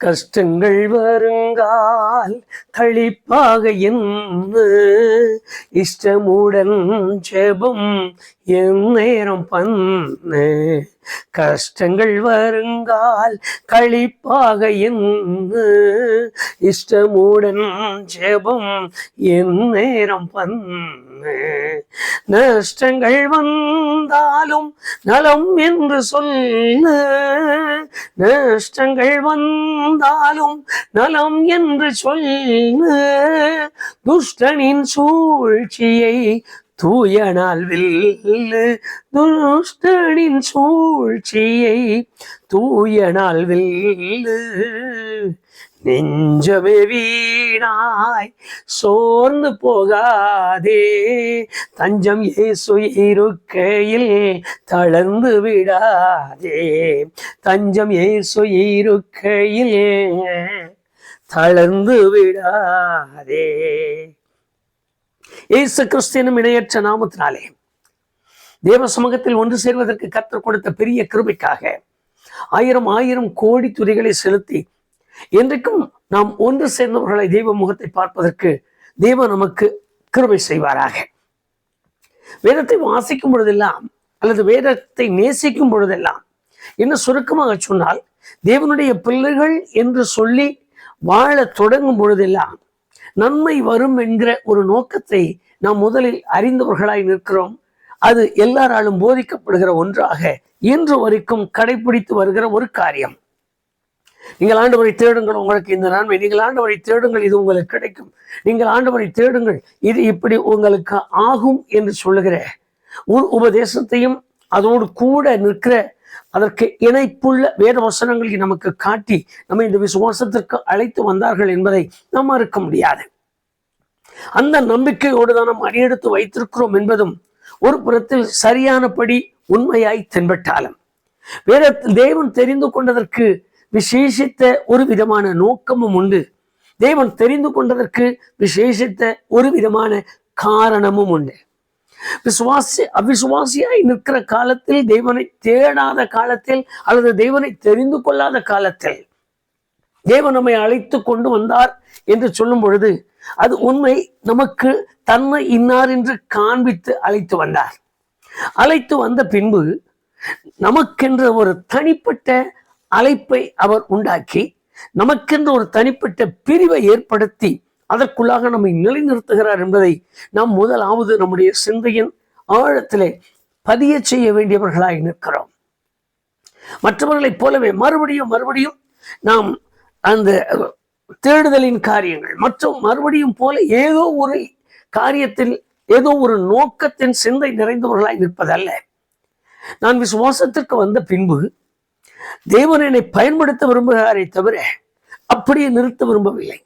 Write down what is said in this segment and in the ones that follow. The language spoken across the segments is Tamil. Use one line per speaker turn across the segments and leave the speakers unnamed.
கஷ்டங்கள் வருங்கால் களிப்பாக என்று இஷ்டமுடன் ஜெபம் என் நேரம் பண்ணு. கஷ்டங்கள் வருங்கால் களிப்பாக என்று இஷ்டமுடன் ஜெபம் என் நேரம் பண்ணு. நஷ்டங்கள் வந்தாலும் நலம் என்று சொல்லு. நஷ்டங்கள் வந்தாலும் நலம் என்று சொல்லு. துஷ்டனின் சூழ்ச்சியை தூயனால் வெல்லு. துஷ்டனின் சூழ்ச்சியை தூயனால் வெல்லு. நெஞ்சமே வீணாய் சோர்ந்து போகாதே. தஞ்சம் இயேசு இருக்கையில் தளர்ந்து விடாதே. தஞ்சம் இயேசு இருக்கையில் தளர்ந்து விடாதே. இயேசு கிறிஸ்துவின் இணையற்ற நாமத்தினாலே தேவ சமூகத்தில் ஒன்று சேர்வதற்கு கர்த்தர் கொடுத்த பெரிய கிருபைக்காக ஆயிரம் ஆயிரம் கோடி துதிகளை செலுத்தி என்றைக்கும் நாம் ஒன்று சேர்ந்தவர்களை தெய்வ முகத்தை பார்ப்பதற்கு தேவன் நமக்கு கிருபை செய்வாராக. வேதத்தை வாசிக்கும் பொழுதெல்லாம் அல்லது வேதத்தை நேசிக்கும் பொழுதெல்லாம் இன்னும் சுருக்கமாக சொன்னால் தேவனுடைய பிள்ளைகள் என்று சொல்லி வாழ தொடங்கும் பொழுதெல்லாம் நன்மை வரும் என்கிற ஒரு நோக்கத்தை நாம் முதலில் அறிந்தவர்களாய் நிற்கிறோம். அது எல்லாராலும் போதிக்கப்படுகிற ஒன்றாக இன்று வரைக்கும் கடைபிடித்து வருகிற ஒரு காரியம். நீங்கள் ஆண்டவரை தேடுங்கள், உங்களுக்கு இந்த நன்மை. நீங்கள் ஆண்டவரை தேடுங்கள், இது உங்களுக்கு கிடைக்கும். நீங்கள் ஆண்டவரை தேடுங்கள், இது இப்படி உங்களுக்கு ஆகும் என்று சொல்லுகிற ஒரு உபதேசத்தையும் அதோடு கூட நிற்கிற அதற்கு இணைப்புள்ள வேத வசனங்களை நமக்கு காட்டி நம்ம இந்த விசுவாசத்திற்கு அழைத்து வந்தார்கள் என்பதை நாம் மறுக்க முடியாது. அந்த நம்பிக்கையோடு தான் நாம் அடியெடுத்து வைத்திருக்கிறோம் என்பதும் ஒரு புறத்தில் சரியானபடி உண்மையாய் தென்பட்டாலும் வேதத்தில் தேவன் தெரிந்து கொண்டதற்கு விசேஷித்த ஒரு விதமான நோக்கமும் உண்டு. தேவன் தெரிந்து கொண்டதற்கு விசேஷித்த ஒரு விதமான காரணமும் உண்டு. அவிசுவாசியாய் நிற்கிற காலத்தில், தேவனை தேடாத காலத்தில் அல்லது தேவனை தெரிந்து கொள்ளாத காலத்தில் தேவன் நம்மை அழைத்து கொண்டு வந்தார் என்று சொல்லும் பொழுது அது உண்மை. நமக்கு தன்னை இன்னார் என்று காண்பித்து அழைத்து வந்தார். அழைத்து வந்த பின்பு நமக்கென்ற ஒரு தனிப்பட்ட அழைப்பை அவர் உண்டாக்கி நமக்கென்று ஒரு தனிப்பட்ட பிரிவை ஏற்படுத்தி அதற்குள்ளாக நம்மை நிலைநிறுத்துகிறார் என்பதை நாம் முதலாவது நம்முடைய சிந்தையின் ஆழத்திலே பதிய செய்ய வேண்டியவர்களாய் நிற்கிறோம். மற்றவர்களைப் போலவே மறுபடியும் நாம் அந்த தேடுதலின் காரியங்கள் மற்றும் மறுபடியும் போல ஏதோ ஒரு காரியத்தில் ஏதோ ஒரு நோக்கத்தின் சிந்தை நிறைந்தவர்களாய் நிற்பதல்ல. நான் விசுவாசத்திற்கு வந்த பின்பு தேவன் என்னை பயன்படுத்த விரும்புகிறாரே தவிர அப்படியே நிறுத்த விரும்பவில்லை.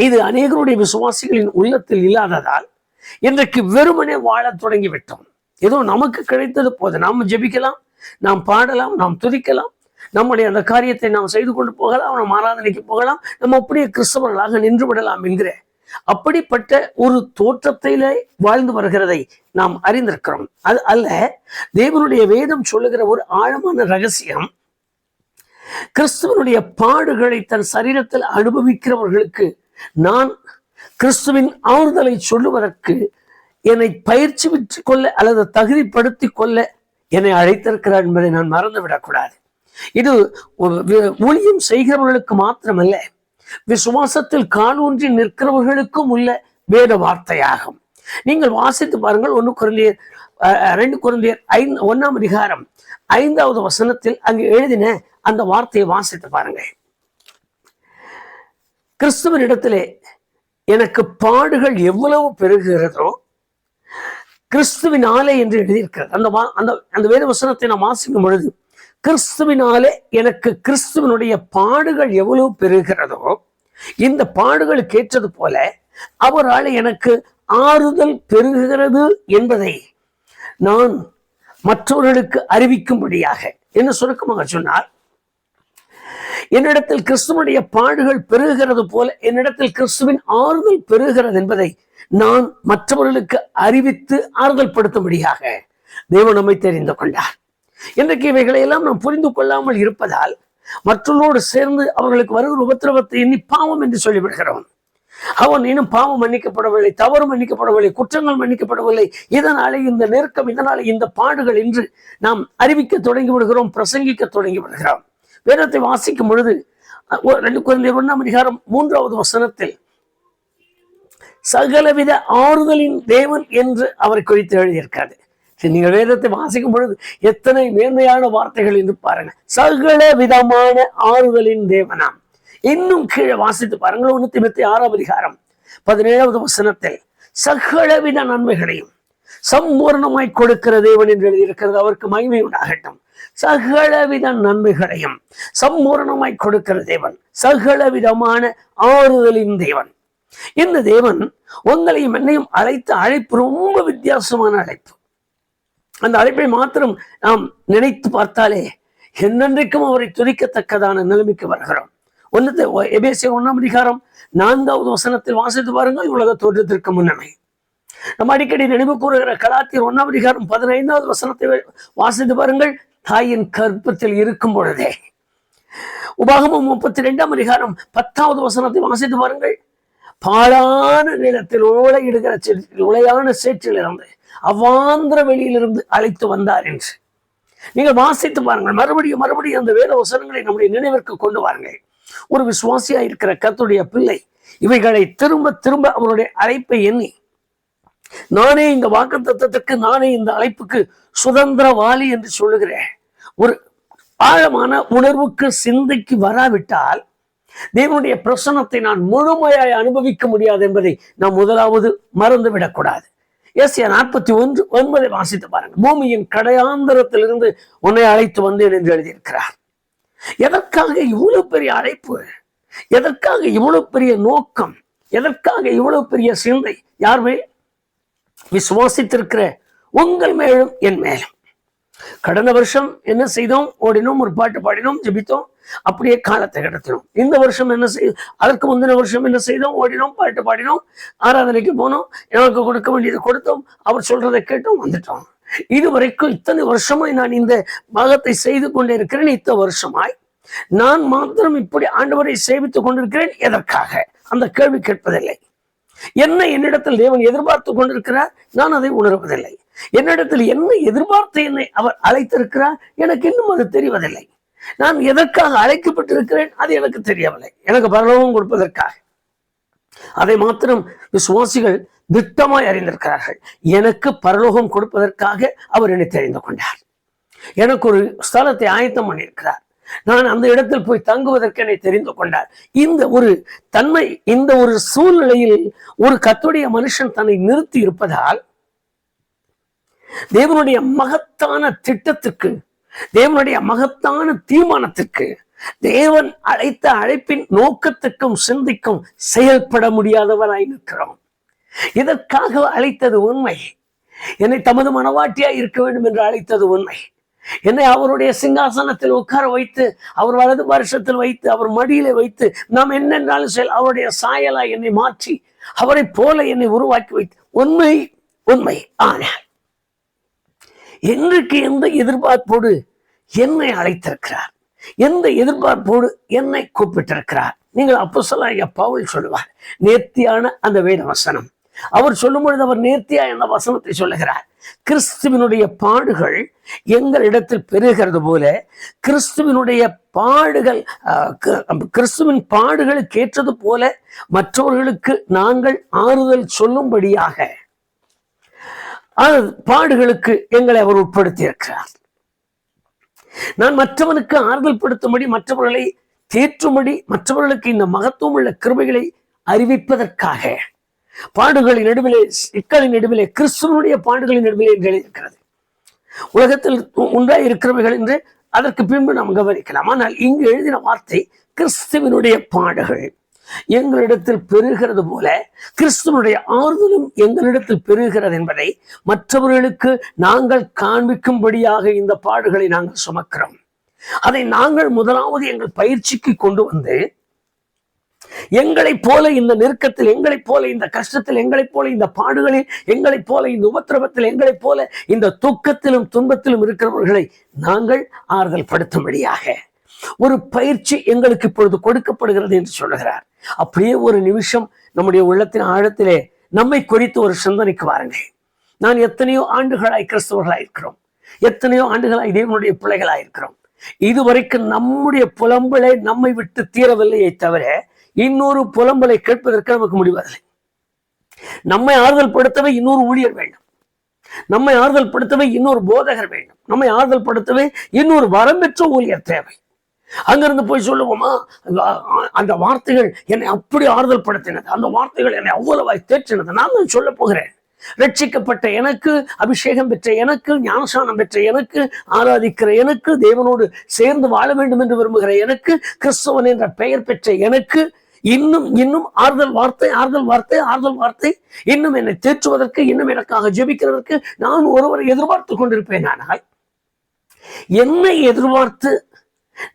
இது அநேகருடைய விசுவாசிகளின் உள்ளத்தில் இல்லாததால் இன்றைக்கு வெறுமனே வாழ தொடங்கிவிட்டோம். ஏதோ நமக்கு கிடைத்தது போது நாம் ஜெபிக்கலாம், நாம் பாடலாம், நாம் துதிக்கலாம், நம்முடைய அந்த காரியத்தை நாம் செய்து கொண்டு போகலாம், நாம் ஆராதனைக்கு போகலாம், நம்ம அப்படியே கிறிஸ்தவர்களாக நின்று விடலாம் என்கிற அப்படிப்பட்ட ஒரு தோற்றத்திலே வாழ்ந்து வருகிறதை நாம் அறிந்திருக்கிறோம். அது அல்ல. தேவனுடைய வேதம் சொல்லுகிற ஒரு ஆழமான ரகசியம், கிறிஸ்துவனுடைய பாடுகளை தன் சரீரத்தில் அனுபவிக்கிறவர்களுக்கு நான் கிறிஸ்துவின் ஆறுதலை சொல்லுவதற்கு என்னை பயிற்சி பெற்று கொள்ள அல்லது தகுதிப்படுத்தி கொள்ள என்னை அழைத்திருக்கிறார் என்பதை நான் மறந்துவிடக்கூடாது. இது ஊழியம் செய்கிறவர்களுக்கு மாத்திரமல்ல, விசுவாசத்தில் காலூன்றி நிற்கிறவர்களுக்கும் உள்ள வேத வார்த்தையாகும். நீங்கள் வாசித்து பாருங்கள். 2 கொரிந்தியர் 1ஆம் அதிகாரம் 5வது வசனத்தில் அங்கு எழுதின அந்த வார்த்தையை வாசித்து பாருங்கள். கிறிஸ்துவனிடத்திலே எனக்கு பாடுகள் எவ்வளவு பெருகிறதோ கிறிஸ்துவினாலே என்று எழுதியிருக்கிறது. அந்த வேத வசனத்தை நாம் வாசிக்கும் பொழுது கிறிஸ்துவினாலே எனக்கு கிறிஸ்துவனுடைய பாடுகள் எவ்வளவு பெருகிறதோ இந்த பாடுகளுக்கு ஏற்றது போல அவரால் எனக்கு ஆறுதல் பெருகிறது என்பதை நான் மற்றவர்களுக்கு அறிவிக்கும்படியாக, என்ன சுருக்கமாக சொன்னார், என்னிடத்தில் கிறிஸ்துவனுடைய பாடுகள் பெருகிறது போல என்னிடத்தில் கிறிஸ்துவின் ஆறுதல் பெருகிறது என்பதை நான் மற்றவர்களுக்கு அறிவித்து ஆறுதல் படுத்தும்படியாக தேவன் நம்மை தெரிந்து கொண்டார். இன்றைக்கு இவைகளை எல்லாம் நாம் புரிந்து கொள்ளாமல் இருப்பதால் மற்றவர்களோடு சேர்ந்து அவர்களுக்கு வருகிற உபத்திரவத்தை எண்ணி பாவம் என்று சொல்லிவிடுகிறவன். அவன் இன்னும் பாவம் மன்னிக்கப்படவில்லை, தவறு மன்னிக்கப்படவில்லை, குற்றங்கள் மன்னிக்கப்படவில்லை. இதனாலே இந்த நெருக்கம், இதனாலே இந்த பாடுகள் என்று நாம் அறிவிக்க தொடங்கி விடுகிறோம், பிரசங்கிக்க தொடங்கி விடுகிறோம். வேதத்தை வாசிக்கும் பொழுது 2 கொரிந்தியர் 1:3 வசனத்தில் சகலவித ஆறுதலின் தேவன் என்று அவரை குறித்து எழுதியிருக்காது. நீங்கள் வேதத்தை வாசிக்கும் பொழுது எத்தனை மேன்மையான வார்த்தைகள் என்று பாருங்க. சகல விதமான ஆறுதலின் தேவனாம். இன்னும் கீழே வாசித்து பாருங்கள். 1 தீமோத்தேயு 6:17 வசனத்தில் சகலவித நன்மைகளையும் சம்பூர்ணமாய் கொடுக்கிற தேவன் என்று எழுதியிருக்கிறது. அவருக்கு மகிமை உண்டாகட்டும். சகலவித நன்மைகளையும் சம்பூர்ணமாய் கொடுக்கிற தேவன், சகலவிதமான ஆறுதலின் தேவன். இந்த தேவன் உங்களையும் என்னையும் அழைத்த அழைப்பு ரொம்ப வித்தியாசமான அழைப்பு. அந்த அழைப்பை மாத்திரம் நாம் நினைத்து பார்த்தாலே என்னென்றைக்கும் அவரை துதிக்கத்தக்கதான நிலைமைக்கு வருகிறோம். எபேசியர் 1:4 வசனத்தில் வாசித்து பாருங்கள். உலக தோற்றத்திற்கு முன்னமே நம்ம அடிக்கடி நினைவு கூறுகிற கலாத்தியர் 1:15 வசனத்தை வாசித்து பாருங்கள். தாயின் கற்பத்தில் இருக்கும் பொழுதே. உபாகமம் 32:10 வசனத்தை வாசித்து பாருங்கள். பாழான நிலத்தில் உளையான சேற்றில் இருந்து அவ்வாந்திர வெளியிலிருந்து அழைத்து வந்தார் என்று நீங்கள் வாசித்து பாருங்கள். மறுபடியும் அந்த வேத வசனங்களை நம்முடைய நினைவிற்கு கொண்டு வாருங்கள். ஒரு விசுவாசியா இருக்கிற கர்த்தருடைய பிள்ளை இவைகளை திரும்ப திரும்ப அவருடைய அழைப்பை எண்ணி, நானே இந்த வாக்குத்தத்தத்துக்கு, நானே இந்த அழைப்புக்கு சுதந்திரவாளி என்று சொல்லுகிறேன் ஒரு ஆழமான உணர்வுக்கு சிந்தைக்கு வராவிட்டால் தேவனுடைய பிரசன்னத்தை நான் முழுமையாய் அனுபவிக்க முடியாது என்பதை நாம் முதலாவது மறந்து விடக்கூடாது. ஏசாயா 41:9 வாசித்து பாருங்கள். பூமியின் கடையாந்தரத்திலிருந்து உன்னை அழைத்து வந்தேன் என்று எழுதியிருக்கிறார். எதற்காக இவ்வளவு பெரிய அழைப்பு? எதற்காக இவ்வளவு பெரிய நோக்கம்? எதற்காக இவ்வளவு பெரிய சிந்தை? யார் மேல்? விசுவாசித்திருக்கிற உங்கள் மேலும் என் மேலும். கடந்த வருஷம் என்ன செய்தோம்? ஓடினோம், ஒரு பாட்டு பாடினோம், ஜெபித்தோம், அப்படியே காலத்தை கடத்தினோம். இந்த வருஷம் என்ன செய்தோம்? அதற்கு முந்தின வருஷம் என்ன செய்தோம்? ஓடினோம், பாட்டு பாடினோம், ஆராதனைக்கு போனோம், எனக்கு கொடுக்க வேண்டியதை கொடுத்தோம், அவர் சொல்றதை கேட்டோம், வந்துட்டோம். இதுவரைக்கும் இத்தனை வருஷமாய் நான் இந்த பாகத்தை செய்து கொண்டே இருக்கிறேன். இத்தனை வருஷமாய் நான் மாத்திரம் இப்படி ஆண்டவரை சேவித்துக் கொண்டிருக்கிறேன். எதற்காக? அந்த கேள்வி கேட்பதில்லை. என்னிடத்தில் தேவன் எதிர்பார்த்து கொண்டிருக்கிறார், நான் அதை உணர்வதில்லை. என்னிடத்தில் என்ன எதிர்பார்த்து என்னை அவர் அழைத்திருக்கிறார், எனக்கு இன்னும் அது தெரிவதில்லை. நான் எதற்காக அழைக்கப்பட்டிருக்கிறேன், அது எனக்கு தெரியவில்லை. எனக்கு பரலோகம் கொடுப்பதற்காக. அதை மாத்திரம் விசுவாசிகள் திட்டமாய் அறிந்திருக்கிறார்கள். எனக்கு பரலோகம் கொடுப்பதற்காக அவர் என்னை தெரிந்து கொண்டார். எனக்கு ஒரு ஸ்தலத்தை ஆயத்தம் பண்ணியிருக்கிறார். நான் அந்த இடத்தில் போய் தங்குவதற்கு என்னை தெரிந்து கொண்டார். இந்த ஒரு தன்மை, இந்த ஒரு சூழ்நிலையில் ஒரு கர்த்தருடைய மனுஷன் தன்னை நிறுத்தி இருப்பதால் தேவனுடைய மகத்தான திட்டத்துக்கு, தேவனுடைய மகத்தான தீர்மானத்திற்கு, தேவன் அழைத்த அழைப்பின் நோக்கத்துக்கும் சிந்திக்கும் செயல்பட முடியாதவராய் நிற்கிறோம். இதற்காக அழைத்தது உண்மை. என்னை தமது மனவாட்டியாய் இருக்க வேண்டும் என்று அழைத்தது உண்மை. என்னை அவருடைய சிங்காசனத்தில் உட்கார வைத்து, அவர் வலது வருஷத்தில் வைத்து, அவர் மடியிலே வைத்து, நாம் என்னென்றாலும் அவருடைய சாயலாய் என்னை மாற்றி அவரை போல என்னை உருவாக்கி வைத்து உண்மை. ஆனால் இன்றைக்கு எந்த எதிர்பார்ப்போடு என்னை அழைத்திருக்கிறார், எந்த எதிர்பார்ப்போடு என்னை கூப்பிட்டிருக்கிறார்? நீங்கள் அப்போஸ்தலனாகிய பவுல் சொல்லுவார், நேர்த்தியான அந்த வேத வசனம். அவர் சொல்லும் பொழுது அவர் நேர்த்தியா என்ற வசனத்தை சொல்லுகிறார். கிறிஸ்துவினுடைய பாடுகள் எங்களிடத்தில் பெருகிறது போல, கிறிஸ்துவின் பாடுகளுக்கு ஏற்றது போல மற்றவர்களுக்கு நாங்கள் ஆறுதல் சொல்லும்படியாக பாடுகளுக்கு எங்களை அவர் உட்படுத்தி இருக்கிறார். நான் மற்றவனுக்கு ஆறுதல் படுத்தும்படி, மற்றவர்களை தேற்றும்படி, மற்றவர்களுக்கு இந்த மகத்துவம் உள்ள கிருபைகளை அறிவிப்பதற்காக பாடுகளின் நடுவிலே, சிக்கலின் நடுவிலே, கிறிஸ்துவனுடைய பாடுகளின் நடுவிலே என்று எழுதியிருக்கிறது. உலகத்தில் உண்டாய் இருக்கிறவைகள் என்று அதற்கு பின்பு நாம் கவனிக்கலாம். ஆனால் இங்கு எழுதின வார்த்தை கிறிஸ்துவனுடைய பாடுகள் எங்களிடத்தில் பெருகிறது போல கிறிஸ்துவனுடைய ஆறுதலும் எங்களிடத்தில் பெருகிறது என்பதை மற்றவர்களுக்கு நாங்கள் காண்பிக்கும்படியாக இந்த பாடுகளை நாங்கள் சுமக்கிறோம். அதை நாங்கள் முதலாவது எங்கள் பயிற்சிக்கு கொண்டு வந்து, எங்களைப் போல இந்த நெருக்கத்தில், எங்களைப் போல இந்த கஷ்டத்தில், எங்களைப் போல இந்த பாடுகளில், எங்களைப் போல இந்த உபத்திரவத்தில், எங்களைப் போல இந்த துக்கத்திலும் துன்பத்திலும் இருக்கிறவர்களை நாங்கள் ஆறுதல் படுத்தும்படியாக ஒரு பயிற்சி எங்களுக்கு இப்பொழுது கொடுக்கப்படுகிறது என்று சொல்லுகிறார். அப்படியே ஒரு நிமிஷம் நம்முடைய உள்ளத்தின் ஆழத்திலே நம்மை குறித்து ஒரு சிந்தனைக்கு வாருங்கள். நான் எத்தனையோ ஆண்டுகளாய் கிறிஸ்தவர்களாய் இருக்கிறோம், எத்தனையோ ஆண்டுகளாய் தேவனுடைய பிள்ளைகளாய் இருக்கிறோம். இதுவரைக்கும் நம்முடைய புலம்பலை நம்மை விட்டு தீரவில்லையே தவிர இன்னொரு புலம்பலை கேட்பதற்கு நமக்கு முடிவதில்லை. நம்மை ஆறுதல் படுத்தவே இன்னொரு ஊழியர் வேண்டும், நம்மை ஆறுதல் படுத்தவே இன்னொரு போதகர் வேண்டும், நம்மை ஆறுதல் படுத்தவே இன்னொரு வரம் பெற்ற ஊழியர் தேவை. அங்கிருந்து போய் சொல்லுவோமா, அந்த வார்த்தைகள் என்னை அப்படி ஆறுதல் படுத்தினது, அந்த வார்த்தைகள் என்னை அவ்வளவாய் தேற்றினது. நான் சொல்ல போகிறேன், ரட்சிக்கப்பட்ட எனக்கு, அபிஷேகம் பெற்ற எனக்கு, ஞானசானம் பெற்ற எனக்கு, ஆராதிக்கிற எனக்கு, தேவனோடு சேர்ந்து வாழ வேண்டும் என்று விரும்புகிற எனக்கு, கிறிஸ்தவன் என்ற பெயர் பெற்ற எனக்கு இன்னும் இன்னும் ஆறுதல் வார்த்தை, ஆறுதல் வார்த்தை, ஆறுதல் வார்த்தை, இன்னும் என்னை தேற்றுவதற்கு, இன்னும் எனக்காக ஜெபிக்கிறதற்கு நான் ஒருவரை எதிர்பார்த்து கொண்டிருப்பேன். ஆனால் என்னை எதிர்பார்த்து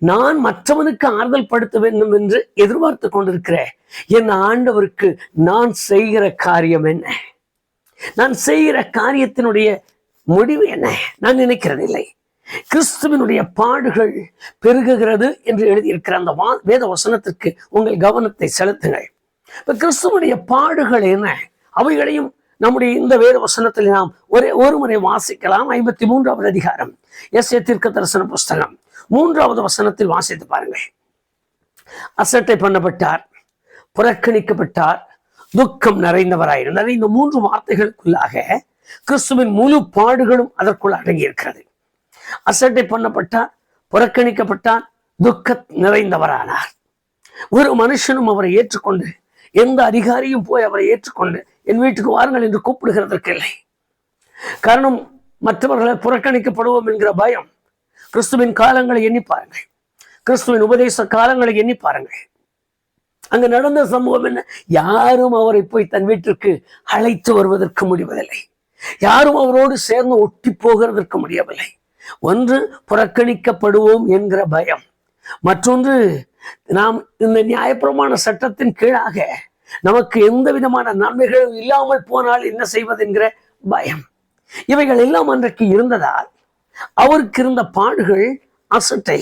நான் மற்றவனுக்கு ஆறுதல் படுத்த வேண்டும் என்று எதிர்பார்த்து கொண்டிருக்கிற என் ஆண்டவருக்கு நான் செய்கிற காரியம் என்ன? நான் செய்கிற காரியத்தினுடைய முடிவு என்ன? நான் நினைக்கிறதில்லை. கிறிஸ்துவனுடைய பாடுகள் பெருகுகிறது என்று எழுதியிருக்கிற அந்த வேத வசனத்திற்கு உங்கள் கவனத்தை செலுத்துங்கள். இப்ப கிறிஸ்துவனுடைய பாடுகள் என்ன, அவைகளையும் நம்முடைய இந்த வேத வசனத்தில் நாம் ஒரு முறை வாசிக்கலாம். 53வது அதிகாரம் எஸ்ஏ தீர்க்க தரிசன புஸ்தகம் 3வது வசனத்தில் வாசித்து பாருங்கள். அசட்டை பண்ணப்பட்டார், புறக்கணிக்கப்பட்டார், துக்கம் நிறைந்தவராயிருந்தார். இந்த 3 வார்த்தைகளுக்குள்ளாக கிறிஸ்துவின் முழு பாடுகளும் அதற்குள் அடங்கி இருக்கிறது. அசட்டை பண்ணப்பட்டார், புறக்கணிக்கப்பட்டார், துக்க நிறைந்தவரானார். ஒரு மனுஷனும் அவரை ஏற்றுக்கொண்டு, எந்த அதிகாரியும் போய் அவரை ஏற்றுக்கொண்டு என் வீட்டுக்கு வாருங்கள் என்று கூப்பிடுகிறதற்கு இல்லை. காரணம், மற்றவர்களை புறக்கணிக்கப்படுவோம் என்கிற பயம். கிறிஸ்துவின் காலங்களை எண்ணி பாருங்கள், கிறிஸ்துவின் உபதேச காலங்களை எண்ணி பாருங்கள். அங்கு நடந்த சம்பவம் என்ன? யாரும் அவரை போய் தன் வீட்டிற்கு அழைத்து வருவதற்கு முடிவதில்லை, யாரும் அவரோடு சேர்ந்து ஒட்டி போகிறதற்கு முடியவில்லை. ஒன்று புறக்கணிக்கப்படுவோம் என்கிற பயம், மற்றொன்று நாம் இந்த நியாயப்பிரமாண சட்டத்தின் கீழாக நமக்கு எந்த விதமான நன்மைகளும் இல்லாமல் போனால் என்ன செய்வது என்கிற பயம். இவைகள் எல்லாம் அன்றைக்கு இருந்ததால் அவருக்கு இருந்த பாடுகள் அசட்டை,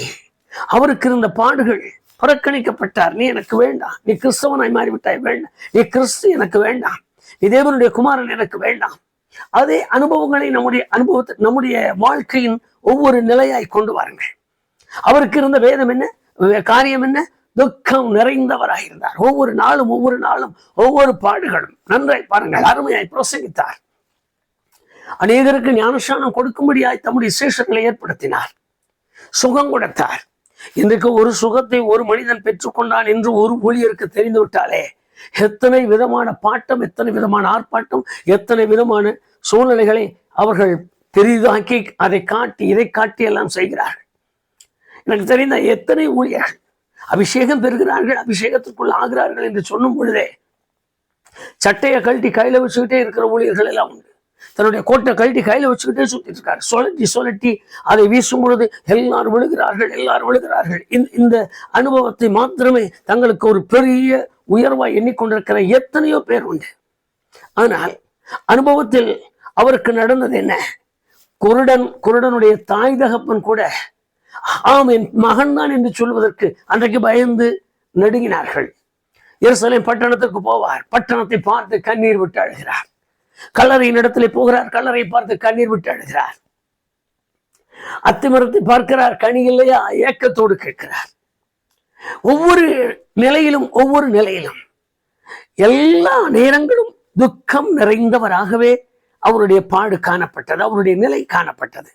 அவருக்கு இருந்த பாடுகள் புறக்கணிக்கப்பட்டார். நீ எனக்கு வேண்டாம், நீ கிறிஸ்தவனாய் மாறிவிட்டாய், வேண்டாம், நீ கிறிஸ்து எனக்கு வேண்டாம், நீ தேவனுடைய குமாரன் எனக்கு வேண்டாம். அதே அனுபவங்களை நம்முடைய வாழ்க்கையின் ஒவ்வொரு நிலையாய் கொண்டு வாருங்கள். அவருக்கு இருந்த வேதம் என்ன, காரியம் என்ன? துக்கம் நிறைந்தவராயிருந்தார். ஒவ்வொரு நாளும் ஒவ்வொரு பாடுகளும். நன்றாய் பாருங்கள், அருமையாய் பிரசங்கித்தார். அநேகருக்கு ஞானஸ்நானம் கொடுக்கும்படியாய் தம்முடைய சேஷங்களை ஏற்படுத்தினார், சுகம் கொடுத்தார். இன்றைக்கு ஒரு சுகத்தை ஒரு மனிதன் பெற்றுக்கொண்டான் என்று ஒரு ஊழியருக்கு தெரிந்து விட்டாலே எத்தனை விதமான பாட்டம், எத்தனை விதமான ஆர்ப்பாட்டம், எத்தனை விதமான சூழ்நிலைகளை அவர்கள் பெரிதாக்கி அதை காட்டி இதை காட்டி எல்லாம் செய்கிறார்கள். எனக்கு தெரிந்த எத்தனை ஊழியர்கள் அபிஷேகம் பெறுகிறார்கள், அபிஷேகத்துக்குள் ஆகிறார்கள் என்று சொல்லும் பொழுதே சட்டையை கழட்டி கையில வச்சுக்கிட்டே இருக்கிற ஊழியர்கள் எல்லாம் உண்டு. தன்னுடைய கோட்டை கழட்டி கையில வச்சுக்கிட்டே சுத்திட்டு இருக்காரு. சுழட்டி அதை வீசும் பொழுது எல்லாரும் விழுகிறார்கள். இந்த அனுபவத்தை மாத்திரமே தங்களுக்கு ஒரு பெரிய உயர்வாய் எண்ணிக்கொண்டிருக்கிற எத்தனையோ பேர் உண்டு. ஆனால் அனுபவத்தில் அவருக்கு நடந்தது என்ன? குருடனுடைய தாய் தகப்பன் கூட ஆம் என் மகன் தான் என்று சொல்வதற்கு அன்றைக்கு பயந்து நடுங்கினார்கள். எருசலேம் பட்டணத்திற்கு போவார், பட்டணத்தை பார்த்து கண்ணீர் விட்டு அழுகிறார். கல்லறையின் இடத்திலே போகிறார், கல்லறை பார்த்து கண்ணீர் விட்டு அழுகிறார். அத்திமரத்தை பார்க்கிறார், கனி இல்லையா, ஏக்கத்தோடு கேட்கிறார். ஒவ்வொரு நிலையிலும் எல்லா நேரங்களும் துக்கம் நிறைந்தவராகவே அவருடைய பாடு காணப்பட்டது, அவருடைய நிலை காணப்பட்டது.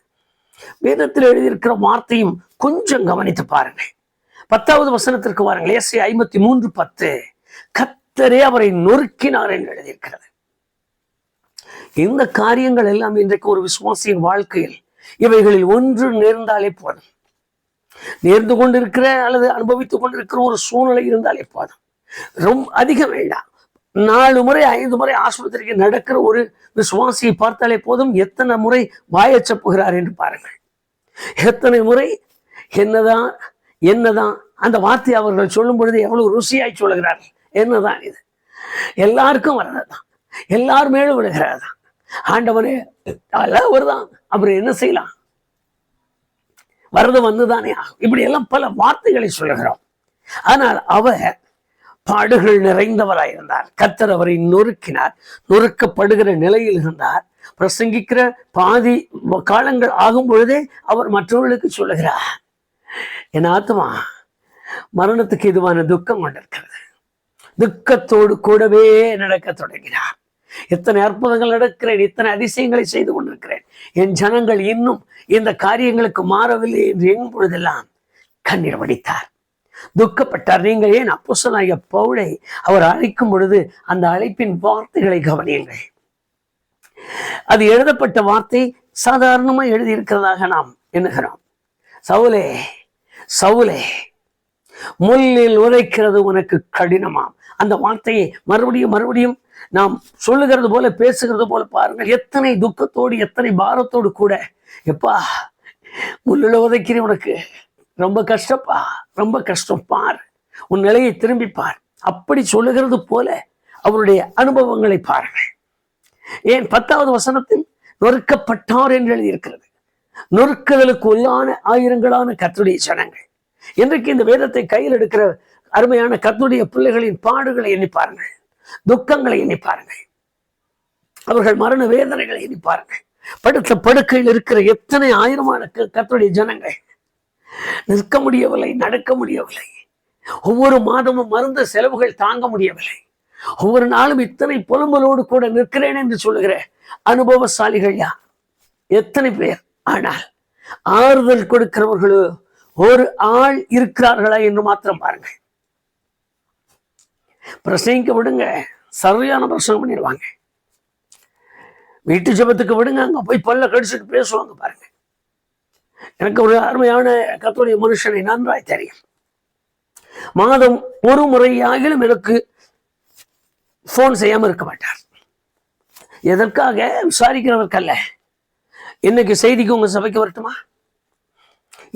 வேதத்தில் எழுதியிருக்கிற வார்த்தையும் கொஞ்சம் கவனித்து பாருங்கள். 10வது வசனத்திற்கு வாருங்கள். எஸ்ஏ 53:10 கர்த்தரே அவரை நொறுக்கினார் என்று எழுதியிருக்கிறது. இந்த காரியங்கள் எல்லாம் இன்றைக்கு ஒரு விசுவாசியின் வாழ்க்கையில் இவைகளில் ஒன்று நேர்ந்தாலே போதும். நேர்ந்து கொண்டிருக்கிற அல்லது அனுபவித்துக் கொண்டிருக்கிற ஒரு சூழ்நிலை இருந்தாலே போதும், ரொம்ப அதிகம் வேண்டாம். 4 முறை 5 முறை ஆஸ்பத்திரிக்கு நடக்கிற ஒரு விசுவாசியை பார்த்தாலே போதும் எத்தனை முறை வாயச்சப்புகிறார் என்று பாருங்கள். எத்தனை முறை என்னதான் அந்த வார்த்தை அவர்கள் சொல்லும் பொழுது எவ்வளவு ருசியாய் சொல்லுகிறார்கள். என்னதான் இது, எல்லாருக்கும் வர்றதுதான், எல்லாரும் மேலும் விழுகிறதான். ஆண்டவனே வருதான், அப்புறம் என்ன செய்யலாம்? வரது வந்துதானே ஆகும். இப்படி எல்லாம் பல வார்த்தைகளை சொல்லுகிறோம். ஆனால் அவர் பாடுகள் நிறைந்தவராயிருந்தார். கர்த்தர் அவரை நொறுக்கினார். நொறுக்கப்படுகிற நிலையில் இருந்தார். பிரசங்கிக்கிற பாதி காலங்கள் ஆகும் பொழுதே அவர் மற்றவர்களுக்கு சொல்லுகிறார், என் ஆத்மா மரணத்துக்கு இதுவான துக்கம் கொண்டிருக்கிறது. துக்கத்தோடு கூடவே நடக்க தொடங்கினார். எத்தனை அற்புதங்கள் நடக்கிறேன், இத்தனை அதிசயங்களை செய்து கொண்டிருக்கிறேன், என் ஜனங்கள் இன்னும் இந்த காரியங்களுக்கு மாறவில்லை என்று எங்கும் பொழுதெல்லாம் கண்ணீர் வடித்தார், துக்கப்பட்டார். நீங்கள் ஏன் அப்போஸ்தலனாகிய பவுலை அவர் அழைக்கும் பொழுது அந்த அழைப்பின் வார்த்தைகளை கவனியுங்கள். அது எழுதப்பட்ட வார்த்தை சாதாரணமா எழுதியிருக்கிறதாக நாம் எண்ணுகிறோம். சவுலே சவுலே முள்ளில் உரைக்கிறது உனக்கு கடினமாம். அந்த வார்த்தையை மறுபடியும் மறுபடியும் நாம் சொல்லுகிறது போல பேசுகிறது போல பாருங்கள். எத்தனை துக்கத்தோடு எத்தனை பாரத்தோடு கூட, எப்பா முள்ளில் உதைக்கிறேன், உனக்கு ரொம்ப கஷ்டப்பா, ரொம்ப கஷ்டம், பார், உன் நிலையை திரும்பி பார். அப்படி சொல்லுகிறது போல அவருடைய அனுபவங்களை பாருங்கள். ஏன் 10வது வசனத்தில் நொறுக்கப்பட்டார் என்று எழுதியிருக்கிறது. நொறுக்குதலுக்கு உள்ளான ஆயிரங்களான கர்த்தருடைய ஜனங்கள். இன்றைக்கு இந்த வேதத்தை கையில் எடுக்கிற அருமையான கர்த்தருடைய பிள்ளைகளின் பாடுகளை எண்ணி பாருங்கள், துக்கங்களை எண்ணி பாருங்கள், அவர்கள் மரண வேதனைகளை எண்ணி பாருங்கள். படுத்த படுக்கையில் இருக்கிற எத்தனை ஆயிரமான கர்த்தருடைய ஜனங்கள் நிற்க முடியவில்லை, நடக்க முடியவில்லை. ஒவ்வொரு மாதமும் மருந்து செலவுகள் தாங்க முடியவில்லை. ஒவ்வொரு நாளும் இத்தனை புலம்பலோடு கூட நிற்கிறேன் என்று சொல்லுகிற அனுபவசாலிகள் யார், எத்தனை பேர்? ஆனால் ஆறுதல் கொடுக்கிறவர்களோ ஒரு ஆள் இருக்கிறார்களா என்று மாத்திரம் பாருங்கள். பிரசங்கிக்க விடுங்க, சரியான பிரசங்கம் பண்ணிடுவாங்க. வீட்டு ஜெபத்துக்கு விடுங்க, அங்க போய் பல்ல கடிச்சிட்டு பேசுவாங்க பாருங்க. எனக்கு ஒரு அருமையான கர்த்தருடைய மனுஷனை நன்றாய் தெரியும். மாதம் ஒரு முறையாகிலும் எனக்கு போன் செய்யாம இருக்க மாட்டார். எதற்காக? விசாரிக்கிறவர்க்கல்ல. இன்னைக்கு செய்திக்கு உங்க சபைக்கு வரட்டுமா,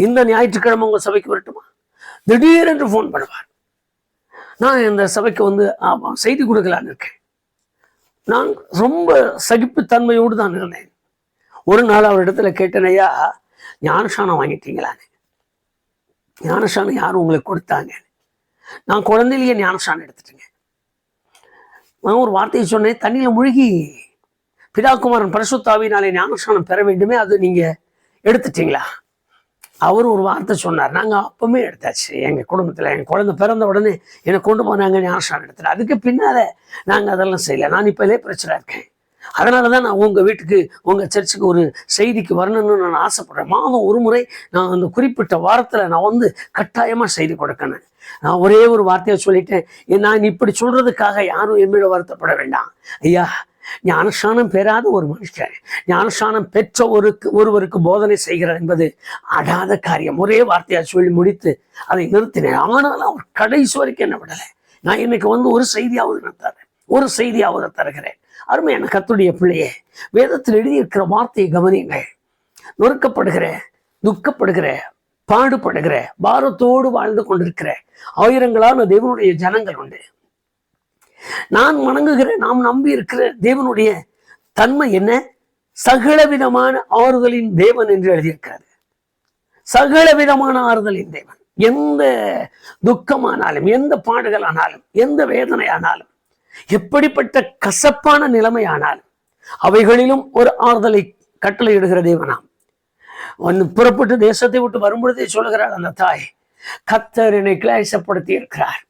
இந்த ஞாயிற்றுக்கிழமை உங்க சபைக்கு வரட்டுமா, திடீரென்று போன் பண்ணுவார். நான் இந்த சபைக்கு வந்து செய்தி கொடுக்கலான்னு இருக்கேன். நான் ரொம்ப சகிப்புத்தன்மையோடு தான் இருந்தேன். ஒரு நாள் அவரிடத்துல கேட்டேன், ஐயா ஞானசானம் வாங்கிட்டீங்களான்னு. ஞானசானம் யாரும் உங்களுக்கு கொடுத்தாங்க? நான் குழந்தையிலேயே ஞானசானம் எடுத்துட்டேங்க. நான் ஒரு வார்த்தையை சொன்னேன், தண்ணியில முழுகி பிதாகுமாரன் பரிசுத்த ஆவியினாலே ஞானசானம் பெற வேண்டுமே, அது நீங்க எடுத்துட்டீங்களா? அவர் ஒரு வார்த்தை சொன்னார். நாங்கள் அப்பவுமே எடுத்தாச்சு. எங்கள் குடும்பத்தில் எங்கள் குழந்தை பிறந்த உடனே என்னை கொண்டு போனாங்க, ஞானசானம் எடுத்துட்டேன். அதுக்கு பின்னால நாங்கள் அதெல்லாம் செய்யலை. நான் இப்போலே பிரச்சனை இருக்கேன். அதனால தான் நான் உங்கள் வீட்டுக்கு, உங்கள் சர்ச்சுக்கு ஒரு செய்திக்கு வரணும்னு நான் ஆசைப்படுறேன். மாதம் ஒரு முறை நான் அந்த குறிப்பிட்ட வாரத்தில் நான் வந்து கட்டாயமாக செய்தி கொடுக்கணும். நான் ஒரே ஒரு வார்த்தையை சொல்லிட்டேன், நான் இப்படி சொல்றதுக்காக யாரும் என்னோட வருத்தப்பட வேண்டாம். ஐயா, ஞானஸ்நானம் பெறாத ஒரு மனுஷன் ஞானஸ்நானம் பெற்ற ஒருவருக்கு போதனை செய்கிறார் என்பது அடாத காரியம். ஒரே வார்த்தையா சொல்லி முடித்து அதை நிறுத்தினேன். ஆனாலும் அவர் கடைசி வரைக்கும் என்ன விடலை. நான் இன்னைக்கு வந்து ஒரு செய்தியாவது நான் தரேன், ஒரு செய்தியாவது தருகிறேன். அருமையான கர்த்தருடைய பிள்ளையே, வேதத்தில் எழுதியிருக்கிற வார்த்தையை கவனியுங்கள். நொறுக்கப்படுகிற, துக்கப்படுகிற, பாடுபடுகிற, பாரத்தோடு வாழ்ந்து கொண்டிருக்கிற ஆயிரங்களான தேவனுடைய ஜனங்கள் உண்டு. நான் வணங்குகிற, நாம் நம்பி இருக்கிற தேவனுடைய தன்மை என்ன? சகலவிதமான ஆறுதலின் தேவன் என்று எழுதியிருக்கிறது. சகலவிதமான ஆறுதலின் தேவன். எந்த துக்கமானாலும், எந்த பாடுகளானாலும், எந்த வேதனையானாலும், எப்படிப்பட்ட கசப்பான நிலைமையானாலும் அவைகளிலும் ஒரு ஆறுதலை கட்டளையிடுகிற தேவனாம். புறப்பட்டு தேசத்தை விட்டு வரும்பொழுதே சொல்லுகிறார் அந்த தாய், கர்த்தர் என்னை கிளேசப்படுத்தி இருக்கிறார்,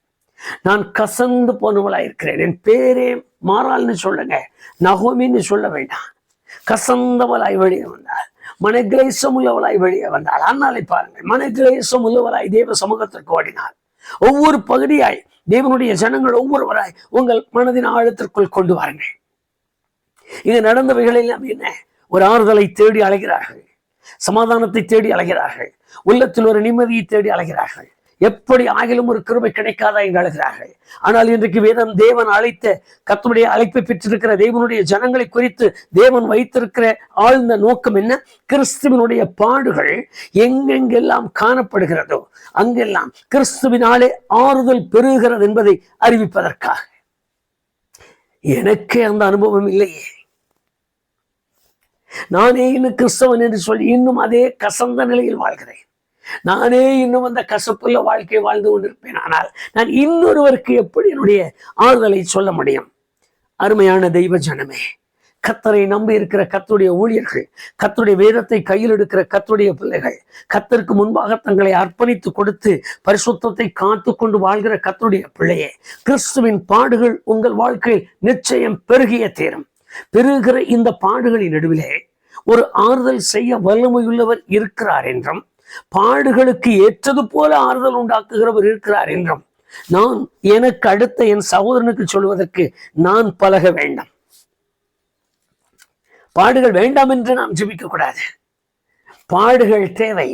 நான் கசந்து போனவளாய் இருக்கிறேன். என் பேரே மாறாள்னு சொல்லுங்க, நகோமின்னு சொல்ல வேண்டாம். கசந்தவளாய் வெளியே வந்தாள், மனகிளேசம் உள்ளவளாய் வெளியே வந்தாள். அண்ணாலை பாருங்கள், மனகிளேசம் உள்ளவளாய் தேவ சமூகத்திற்கு ஓடினாள். ஒவ்வொரு பகுதியாய் தேவனுடைய ஜனங்கள் ஒவ்வொருவராய் உங்கள் மனதின் ஆழத்திற்குள் கொண்டு வாருங்கள். இங்கு நடந்தவைகள் எல்லாம் என்ன? ஒரு ஆறுதலை தேடி அலைகிறார்கள், சமாதானத்தை தேடி அலைகிறார்கள், உள்ளத்தில் ஒரு நிம்மதியை தேடி அலைகிறார்கள். எப்படி ஆகிலும் ஒரு கிருபை கிடைக்காதா என்று அழுகிறார்கள். ஆனால் இன்றைக்கு வேதம் தேவன் அழைத்த, கர்த்தருடைய அழைப்பை பெற்றிருக்கிற தேவனுடைய ஜனங்களை குறித்து தேவன் வைத்திருக்கிற ஆழ்ந்த நோக்கம் என்ன? கிறிஸ்துவினுடைய பாடுகள் எங்கெங்கெல்லாம் காணப்படுகிறதோ அங்கெல்லாம் கிறிஸ்துவினாலே ஆறுதல் பெறுகிறது என்பதை அறிவிப்பதற்காக. எனக்கே அந்த அனுபவம் இல்லையே. நானே இன்னும் கிறிஸ்தவன் என்று சொல்லி இன்னும் அதே கசந்த நிலையில் வாழ்கிறேன். நானே இன்னும் அந்த கசப்புள்ள வாழ்க்கை வாழ்ந்து கொண்டிருப்பேன். ஆனால் நான் இன்னொருவருக்கு எப்படி என்னுடைய ஆறுதலை சொல்ல முடியும்? அருமையான தெய்வ ஜனமே, கர்த்தரை நம்பி இருக்கிற கர்த்தருடைய ஊழியர்கள், கர்த்தருடைய வேதத்தை கையில் எடுக்கிற கர்த்தருடைய பிள்ளைகள், கர்த்தருக்கு முன்பாக தங்களை அர்ப்பணித்து கொடுத்து பரிசுத்தத்தை காத்து கொண்டு வாழ்கிற கர்த்தருடைய பிள்ளையே, கிறிஸ்துவின் பாடுகள் உங்கள் வாழ்க்கையில் நிச்சயம் பெருகிய தீரும். பெருகிற இந்த பாடுகளின் நடுவிலே ஒரு ஆறுதல் செய்ய வல்லமையுள்ளவர் இருக்கிறார் என்றும், பாடுகளுக்கு ஏற்றது போல ஆறுதல் உண்டாக்குகிறவர் இருக்கிறார் என்றும் நான் எனக்கு அடுத்த என் சகோதரனுக்கு சொல்வதற்கு நான் பழக வேண்டாம். பாடுகள் வேண்டாம் என்று நாம் ஜெபிக்க கூடாது. பாடுகள் தேவை.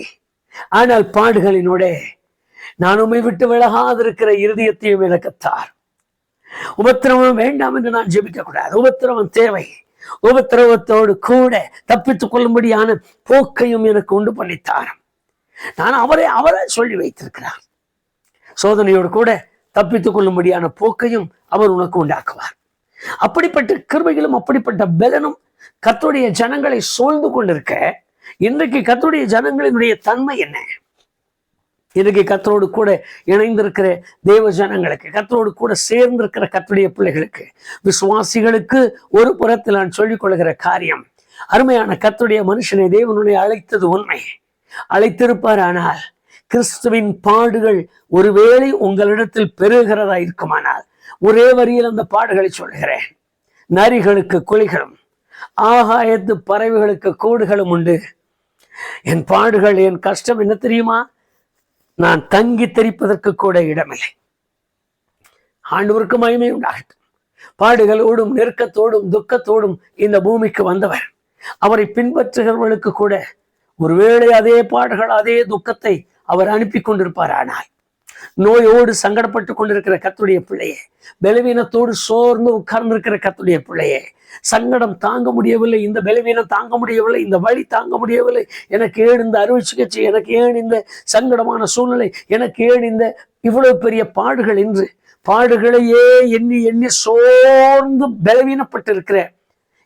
ஆனால் பாடுகளினோட நான் உம்மை விட்டு விலகாதிருக்கிற இருதயத்தையும் விளக்கத்தார். உபத்திரவம் வேண்டாம் என்று நான் ஜெபிக்க கூடாது. உபத்திரவம் தேவை. உபத்திரவத்தோடு கூட தப்பித்துக் கொள்ளும்படியான போக்கையும் எனக்கு உண்டு பண்ணித்தார். நான் அவரை சொல்லி வைத்திருக்கிறார். சோதனையோடு கூட தப்பித்துக் கொள்ளும்படியான போக்கையும் அவர் உனக்கு உண்டாக்குவார். அப்படிப்பட்ட கிருபைகளும் அப்படிப்பட்ட பலனும் கர்த்தருடைய ஜனங்களை சூழ்ந்து கொண்டிருக்க, இன்றைக்கு கர்த்தருடைய ஜனங்களினுடைய தன்மை என்ன? இன்றைக்கு கர்த்தரோடு கூட இணைந்திருக்கிற தேவ ஜனங்களுக்கு, கர்த்தரோடு கூட சேர்ந்திருக்கிற கர்த்தருடைய பிள்ளைகளுக்கு, விசுவாசிகளுக்கு ஒரு புறத்தில் நான் சொல்லிக் கொள்கிற காரியம், அருமையான கர்த்தருடைய மனுஷனை தேவனுடைய அழைத்தது உண்மை. அழைத்திருப்பார். ஆனால் கிறிஸ்துவின் பாடுகள் ஒருவேளை உங்களிடத்தில் பெருகிறதா இருக்குமானால், ஒரே வரியில் அந்த பாடுகளை சொல்கிறேன். நரிகளுக்கு குழிகளும் ஆகாயத்து பறவைகளுக்கு கூடுகளும் உண்டு. என் பாடுகள், என் கஷ்டம் என்ன தெரியுமா? நான் தங்கி தெரிப்பதற்கு கூட இடமில்லை. ஆண்டவருக்கு மகிமை உண்டாகட்டும். பாடுகளோடும் நெருக்கத்தோடும் துக்கத்தோடும் இந்த பூமிக்கு வந்தவர். அவரை பின்பற்றுகிறவர்களுக்கு கூட ஒருவேளை அதே பாடுகள், அதே துக்கத்தை அவர் அனுப்பி கொண்டிருப்பார். ஆனால் நோயோடு சங்கடப்பட்டு கொண்டிருக்கிற கர்த்தருடைய பிள்ளையே, பலவீனத்தோடு சோர்ந்து உட்கார்ந்து இருக்கிற கர்த்தருடைய பிள்ளையே, சங்கடம் தாங்க முடியவில்லை, இந்த பலவீனம் தாங்க முடியவில்லை, இந்த வலி தாங்க முடியவில்லை, எனக்கு ஏன் இந்த அறுவை சிகிச்சை, எனக்கு ஏன் இந்த சங்கடமான சூழ்நிலை, எனக்கு ஏன் இந்த இவ்வளவு பெரிய பாடுகள் என்று பாடுகளையே எண்ணி எண்ணி சோர்ந்து பலவீனப்பட்டிருக்கிற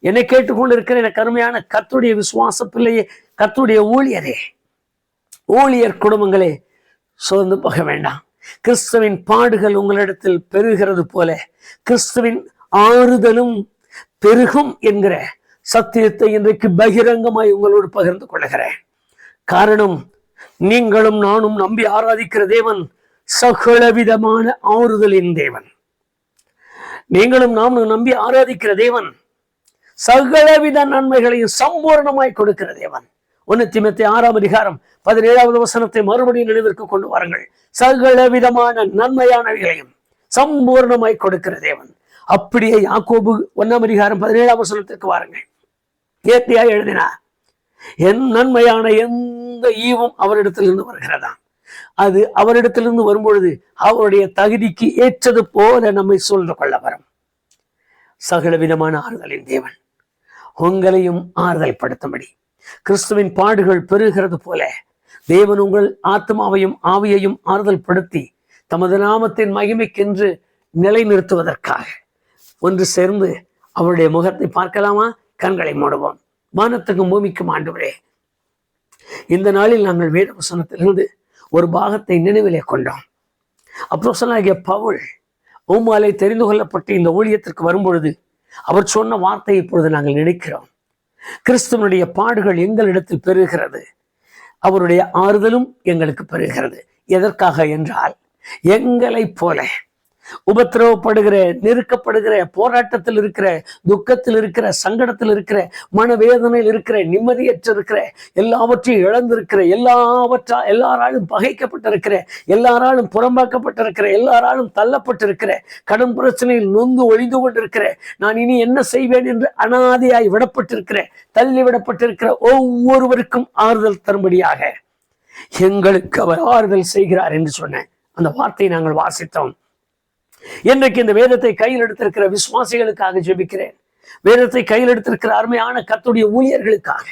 என்னை கேட்டுக்கொண்டு இருக்கிற எனக்கு அருமையான கர்த்தருடைய விசுவாச பிள்ளையே, கர்த்தருடைய ஊழியரே, ஊழியர் குடும்பங்களே, சோர்ந்து போக வேண்டாம். கிறிஸ்துவின் பாடுகள் உங்களிடத்தில் பெருகிறது போல கிறிஸ்துவின் ஆறுதலும் பெருகும் என்கிற சத்தியத்தை இன்றைக்கு பகிரங்கமாய் உங்களோடு பகிர்ந்து கொள்கிறேன். காரணம், நீங்களும் நானும் நம்பி ஆராதிக்கிற தேவன் சகலவிதமான ஆறுதலின் தேவன். நீங்களும் நானும் நம்பி ஆராதிக்கிற தேவன் சகலவித நன்மைகளையும் சம்பூர்ணமாய் கொடுக்கிற தேவன். 1 தீமோத்தேயு 6ஆம் அதிகாரம் 17வது வசனத்தை மறுபடியும் நினைவிற்கு கொண்டு வாருங்கள். சகல விதமான நன்மையானவைகளையும் சம்பூர்ணமாய் கொடுக்கிற தேவன். அப்படியே யாக்கோபு 1ஆம் அதிகாரம் 17ஆம் வசனத்திற்கு வாருங்கள். ஏத்தியா எழுதினார், என் நன்மையான எந்த ஈவும் அவரிடத்திலிருந்து வருகிறதாம். அது அவரிடத்திலிருந்து வரும்பொழுது அவருடைய தகுதிக்கு ஏற்றது போல நம்மை சூழ்ந்து கொள்ள வரும். சகல விதமான ஆறுதலின் தேவன் உங்களையும் ஆறுதல் படுத்தும்படி, கிறிஸ்துவின் பாடுகள் பெருகிறது போல தேவன் உங்கள் ஆத்மாவையும் ஆவியையும் ஆறுதல் படுத்தி தமது நாமத்தின் மகிமைக்கென்று நிலைநிறுத்துவதற்காக ஒன்று சேர்ந்து அவருடைய முகத்தை பார்க்கலாமா? கண்களை மூடுவோம். வானத்துக்கும் பூமிக்கும் ஆண்டவரே, இந்த நாளில் நாங்கள் வேத வசனத்திலிருந்து ஒரு பாகத்தை நினைவிலே கொண்டோம். அப்போஸ்தலனாகிய பவுல் உம்மாலே தெரிந்து கொள்ளப்பட்டு இந்த ஊழியத்திற்கு வரும்பொழுது அவர் சொன்ன வார்த்தை இப்பொழுது நாங்கள் நினைக்கிறோம். கிறிஸ்துவனுடைய பாடுகள் எங்களிடத்தில் பெருகிறது, அவருடைய ஆறுதலும் எங்களுக்கு பெருகிறது. எதற்காக என்றால், எங்களைப் போல உபத்திரவப்படுகிற, நெருக்கப்படுகிற, போராட்டத்தில் இருக்கிற, துக்கத்தில் இருக்கிற, சங்கடத்தில் இருக்கிற, மனவேதனையில் இருக்கிற, நிம்மதியற்ற இருக்கிற, எல்லாவற்றையும் இழந்திருக்கிற, எல்லாராலும் பகைக்கப்பட்டிருக்கிற, எல்லாராலும் புறம்பாக்கப்பட்டிருக்கிற, எல்லாராலும் தள்ளப்பட்டிருக்கிற, கடும் பிரச்சனையில் நொந்து ஒழிந்து கொண்டிருக்கிற, நான் இனி என்ன செய்வேன் என்று அனாதையாய் விடப்பட்டிருக்கிற, தள்ளிவிடப்பட்டிருக்கிற ஒவ்வொருவருக்கும் ஆறுதல் தரும்படியாக எங்களுக்கு அவர் ஆறுதல் செய்கிறார் என்று சொன்ன அந்த வார்த்தையை நாங்கள் வாசித்தோம். இன்றைக்கு இந்த வேதத்தை கையில் எடுத்திருக்கிற விசுவாசிகளுக்காக ஜெபிக்கிறேன். வேதத்தை கையில் எடுத்திருக்கிற அருமையான கர்த்தருடைய ஊழியர்களுக்காக,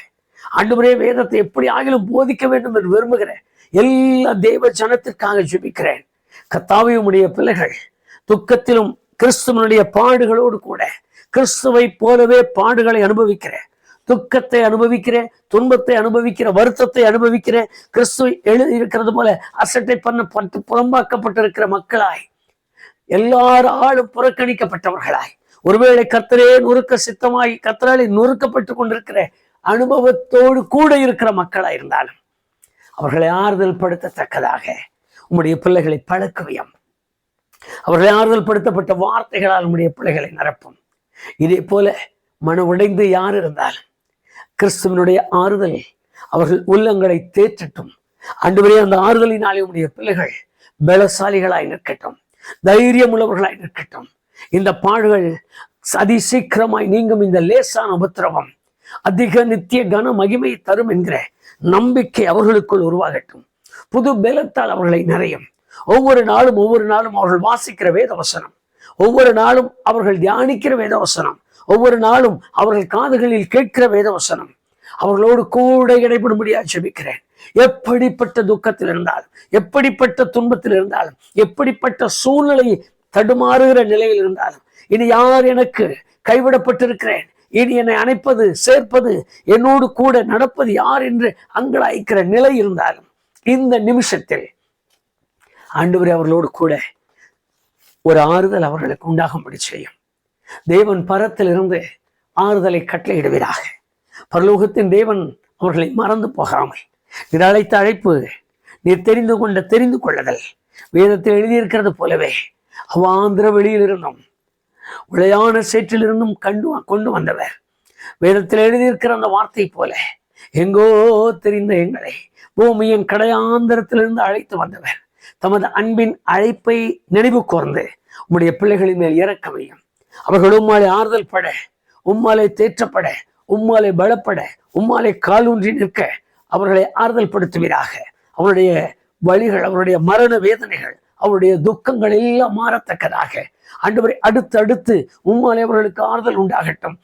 ஆண்டவரே, வேதத்தை எப்படி ஆகிலும் போதிக்க வேண்டும் என்று விரும்புகிற எல்லா தேவ ஜனத்திற்காக ஜெபிக்கிறேன். கர்த்தாவே, உம்முடைய பிள்ளைகள் துக்கத்திலும் கிறிஸ்துவனுடைய பாடுகளோடு கூட கிறிஸ்துவை போலவே பாடுகளை அனுபவிக்கிற, துக்கத்தை அனுபவிக்கிற, துன்பத்தை அனுபவிக்கிற, வருத்தத்தை அனுபவிக்கிற, கிறிஸ்து எழுதி இருக்கிறது போல அசட்டை பண்ணப்பட்டு புறம்பாக்கப்பட்டிருக்கிற மக்களாய், எல்லாராலும் புறக்கணிக்கப்பட்டவர்களாய், ஒருவேளை கர்த்தரே நொறுக்க சித்தமாய் கர்த்தராலே நொறுக்கப்பட்டு கொண்டிருக்கிற அனுபவத்தோடு கூட இருக்கிற மக்களாய் இருந்தாலும் அவர்களை ஆறுதல் படுத்தத்தக்கதாக உம்முடைய பிள்ளைகளை பழக்குவியம். அவர்களை ஆறுதல் படுத்தப்பட்ட வார்த்தைகளால் உம்முடைய பிள்ளைகளை நிரப்பும். இதே போல மன உடைந்து யார் இருந்தாலும் கிறிஸ்துவனுடைய ஆறுதல் அவர்கள் உள்ளங்களை தேற்றட்டும். ஆண்டவரே, அந்த ஆறுதலினாலே உம்முடைய பிள்ளைகள் பலசாலிகளாய் நிற்கட்டும், தைரியம் உள்ளவர்களாய் நிற்கட்டும். இந்த பாடுகள் அதிசீக்கிரமாய் நீங்கும். இந்த லேசான உபத்திரவம் அதிக நித்திய கன மகிமை தரும் என்கிற நம்பிக்கை அவர்களுக்குள் உருவாகட்டும். புது பலத்தால் அவர்களை நிறையும். ஒவ்வொரு நாளும் அவர்கள் வாசிக்கிற வேத வசனம், ஒவ்வொரு நாளும் அவர்கள் தியானிக்கிற வேத வசனம், ஒவ்வொரு நாளும் அவர்கள் காதுகளில் கேட்கிற வேத வசனம் அவர்களோடு கூட இடைபடும்படியாக ஜெபிக்கிறேன். எப்படிப்பட்ட துக்கத்தில் இருந்தாலும், எப்படிப்பட்ட துன்பத்தில் இருந்தாலும், எப்படிப்பட்ட சூழ்நிலை தடுமாறுகிற நிலையில் இருந்தாலும், இனி யார் எனக்கு கைவிடப்பட்டிருக்கிறேன், இனி என்னை அணைப்பது சேர்ப்பது என்னோடு கூட நடப்பது யார் என்று அங்கலாய்க்கிற நிலை இருந்தாலும், இந்த நிமிஷத்தில் ஆண்டவரே அவர்களோடு கூட ஒரு ஆறுதல் அவர்களுக்கு உண்டாகும்படி செய்யும். தேவன் பரத்திலிருந்து ஆறுதலை கட்டளையிடுவீராக. பரலோகத்தின் தேவன் அவர்களை மறந்து போகாமல், நீர் அழைத்த அழைப்பு, நீர் தெரிந்து கொள்ளுதல் வேதத்தில் எழுதியிருக்கிறது போலவே அவாந்திர வெளியிலிருந்தும் உளையான சேற்றிலிருந்தும் கொண்டு வந்தவர். வேதத்தில் எழுதியிருக்கிற அந்த வார்த்தை போல எங்கோ தெரிந்த எங்களை பூமியின் கடையாந்திரத்திலிருந்து அழைத்து வந்தவர். தமது அன்பின் அழைப்பை நினைவு கூர்ந்து உம்முடைய பிள்ளைகளின் மேல் இறக்கமையும். அவர்கள் உம்மாலை ஆறுதல் பட, உம்மாலை தேற்றப்பட, உம்மாலை பலப்பட, உம்மாலை காலூன்றி நிற்க அவர்களை ஆறுதல் படுத்துவீராக. அவருடைய வழிகள், அவருடைய மரண வேதனைகள், அவருடைய துக்கங்கள் எல்லாம் மாறத்தக்கதாக ஆண்டவரை அடுத்து உம்மாலை அவர்களுக்கு ஆறுதல் உண்டாகட்டும்.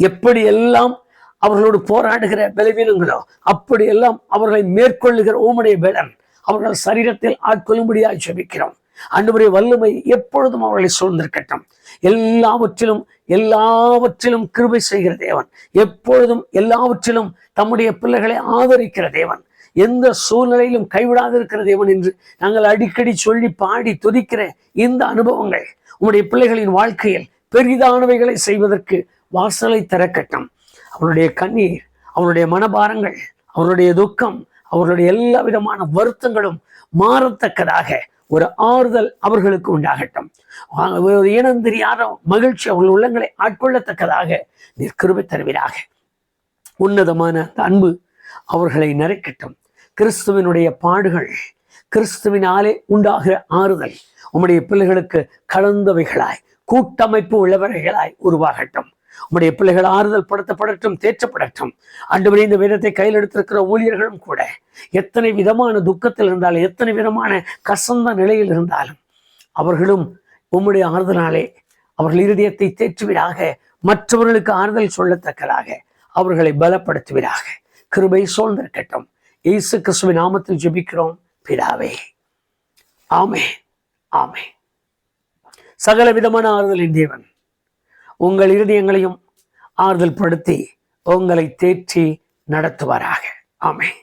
எப்படி எல்லாம் அவர்களோடு போராடுகிற பலவீனங்களோ அப்படியெல்லாம் அவர்களை மேற்கொள்ளுகிற உம்முடைய பலன் அவர்கள் சரீரத்தில் ஆட்கொள்ளும்படியாக ஜெபிக்கிறோம். ஆண்டவருடைய வல்லமை எப்பொழுதும் அவர்களை சூழ்ந்திருக்கட்டும். எல்லாவற்றிலும் கிருபை செய்கிற தேவன், எப்பொழுதும் எல்லாவற்றிலும் தம்முடைய பிள்ளைகளை ஆதரிக்கிற தேவன், எந்த சூழ்நிலையிலும் கைவிடாதிருக்கிற தேவன் என்று நாங்கள் அடிக்கடி சொல்லி பாடி துதிக்கிற இந்த அனுபவங்கள் உம்முடைய பிள்ளைகளின் வாழ்க்கையில் பெரிதானவைகளை செய்வதற்கு வாசலை திறக்கட்டும். அவருடைய கண்ணீர், அவருடைய மனபாரங்கள், அவருடைய துக்கம், அவர்களுடைய எல்லா விதமான வருத்தங்களும் மாறத்தக்கதாக ஒரு ஆறுதல் அவர்களுக்கு உண்டாகட்டும். இனந்தெரியாத மகிழ்ச்சி அவர்கள் உள்ளங்களை ஆட்கொள்ளத்தக்கதாக நீர் கிருபை தருவீராக. உன்னதமான அந்த அன்பு அவர்களை நிறைக்கட்டும். கிறிஸ்துவனுடைய பாடுகள், கிறிஸ்துவினாலே உண்டாகிற ஆறுதல் உம்முடைய பிள்ளைகளுக்கு கலந்தவைகளாய், கூட்டமைப்பு உள்ளவர்களாய் உருவாகட்டும். உம்முடைய பிள்ளைகள் ஆறுதல் படுத்தப்படட்டும், தேற்றப்படட்டும். ஆண்டவரே, இந்த வேதத்தை கையில் எடுத்திருக்கிற ஊழியர்களும் கூட எத்தனை விதமான துக்கத்தில் இருந்தாலும், எத்தனை விதமான கசந்த நிலையில் இருந்தாலும் அவர்களும் உம்முடைய ஆறுதலாலே அவர்கள் இருதயத்தை தேற்றுவீராக. மற்றவர்களுக்கு ஆறுதல் சொல்லத்தக்கதாக அவர்களை பலப்படுத்துவீராக. கிருபை சூழ்ந்திருக்கட்டும். இயேசு கிறிஸ்துவின் நாமத்தில் ஜெபிக்கிறோம் பிதாவே, ஆமென், ஆமென். சகல விதமான ஆறுதலின் தேவன் உங்கள் இருதயங்களையும் ஆறுதல் படுத்தி உங்களை தேற்றி நடத்துவாராக. ஆமென்.